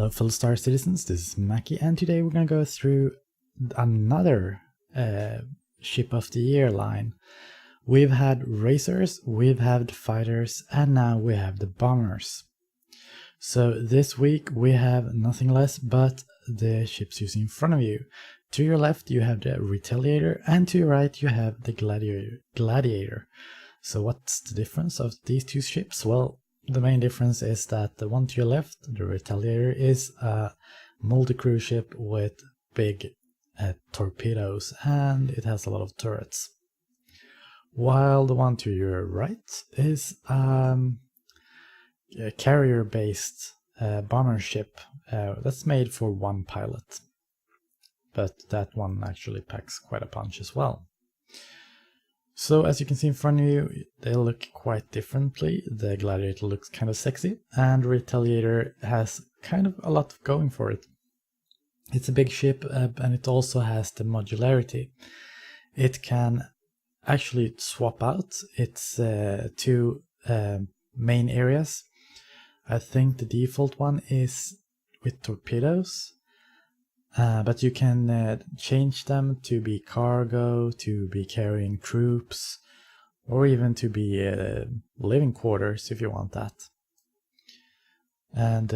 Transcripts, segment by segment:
Hello fellow Star Citizens, this is Mackie, and today we're going to go through another Ship of the Year line. We've had Racers, we've had Fighters, and now we have the Bombers. So this week we have nothing less but the ships you see in front of you. To your left you have the Retaliator, and to your right you have the Gladiator. So what's the difference of these two ships? Well, the main difference is that the one to your left, the Retaliator, is a multi-crew ship with big torpedoes, and it has a lot of turrets. While the one to your right is a carrier-based bomber ship that's made for one pilot. But that one actually packs quite a punch as well. So as you can see in front of you, they look quite differently. The Gladiator looks kind of sexy, and Retaliator has kind of a lot going for it. It's a big ship, and it also has the modularity. It can actually swap out its two main areas. I think the default one is with torpedoes. But you can change them to be cargo, to be carrying troops, or even to be living quarters if you want that. And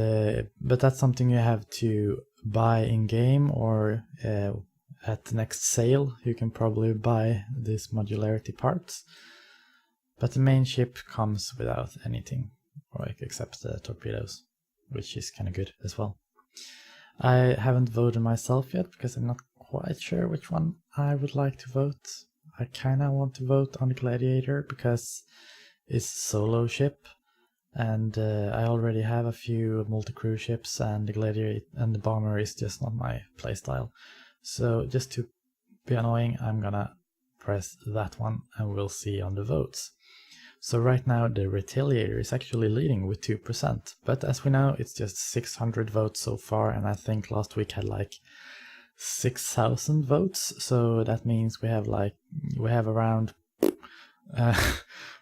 but that's something you have to buy in game, or at the next sale you can probably buy these modularity parts. But the main ship comes without anything, except the torpedoes, which is kind of good as well. I haven't voted myself yet because I'm not quite sure which one I would like to vote. I kind of want to vote on the Gladiator because it's a solo ship, and I already have a few multi-crew ships, and the Gladiator and the Bomber is just not my playstyle. So just to be annoying, I'm gonna press that one and we'll see on the votes. So right now the Retaliator is actually leading with 2%, but as we know it's just 600 votes so far, and I think last week had like 6,000 votes, so that means we have around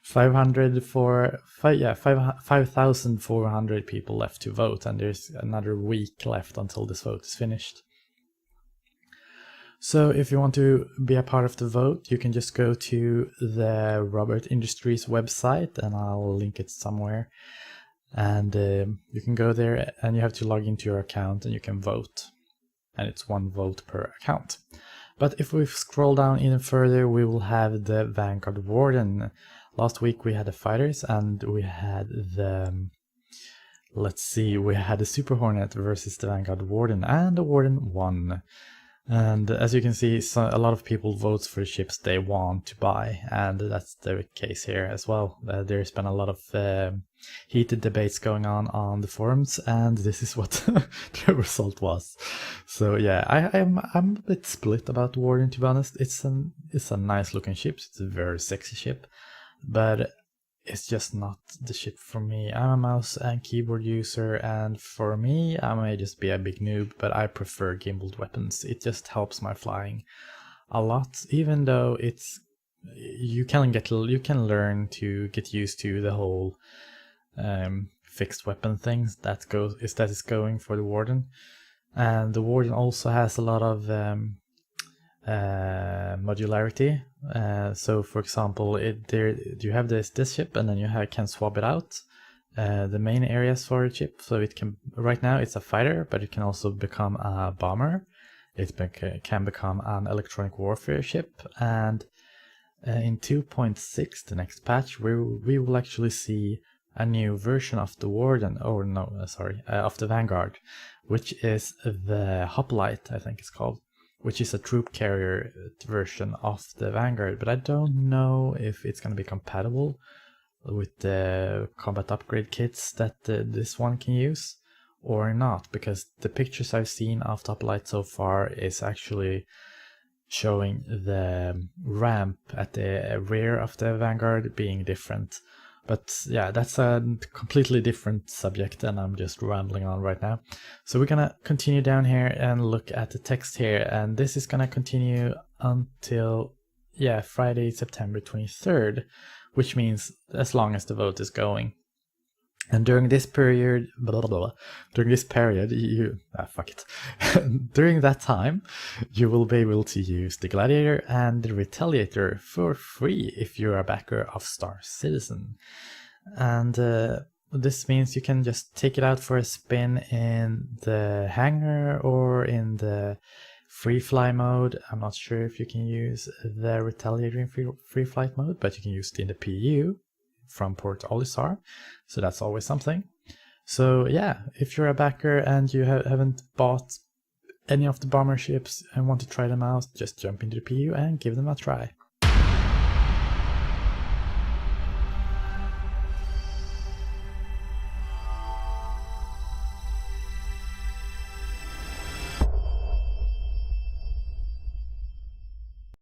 5,400 people left to vote, and there's another week left until this vote is finished. So if you want to be a part of the vote, you can just go to the Robert Industries website, and I'll link it somewhere. And you can go there, and you have to log into your account and you can vote. And it's 1 vote per account. But if we scroll down even further, we will have the Vanguard Warden. Last week we had the Fighters, and we had the... we had the Super Hornet versus the Vanguard Warden, and the Warden won. And as you can see, a lot of people vote for the ships they want to buy, and that's the case here as well. There's been a lot of heated debates going on the forums, and this is what the result was. So yeah, I'm a bit split about the Warden, to be honest. It's a nice looking ship, it's a very sexy ship, but it's just not the ship for me. I'm a mouse and keyboard user, and for me, I may just be a big noob, but I prefer gimbaled weapons. It just helps my flying a lot, even though you can learn to get used to the whole fixed weapon things that is going for the Warden. And the Warden also has a lot of modularity. So for example, you have this ship, and then you can swap it out, the main areas for a ship. So it can, right now it's a fighter, but it can also become a bomber. It can become an electronic warfare ship, and in 2.6, the next patch, we will actually see a new version of the Warden, of the Vanguard, which is the Hoplite, I think it's called, which is a troop carrier version of the Vanguard, but I don't know if it's going to be compatible with the combat upgrade kits that this one can use or not, because the pictures I've seen of the Hoplite so far is actually showing the ramp at the rear of the Vanguard being different. But yeah, that's a completely different subject, and I'm just rambling on right now. So we're gonna continue down here and look at the text here, and this is gonna continue until, Friday, September 23rd, which means as long as the vote is going. And during this period, during that time, you will be able to use the Gladiator and the Retaliator for free if you're a backer of Star Citizen. And this means you can just take it out for a spin in the hangar or in the free fly mode. I'm not sure if you can use the Retaliator in free flight mode, but you can use it in the PU from Port Olisar, so that's always something. So yeah, if you're a backer and you haven't bought any of the bomber ships and want to try them out, just jump into the PU and give them a try.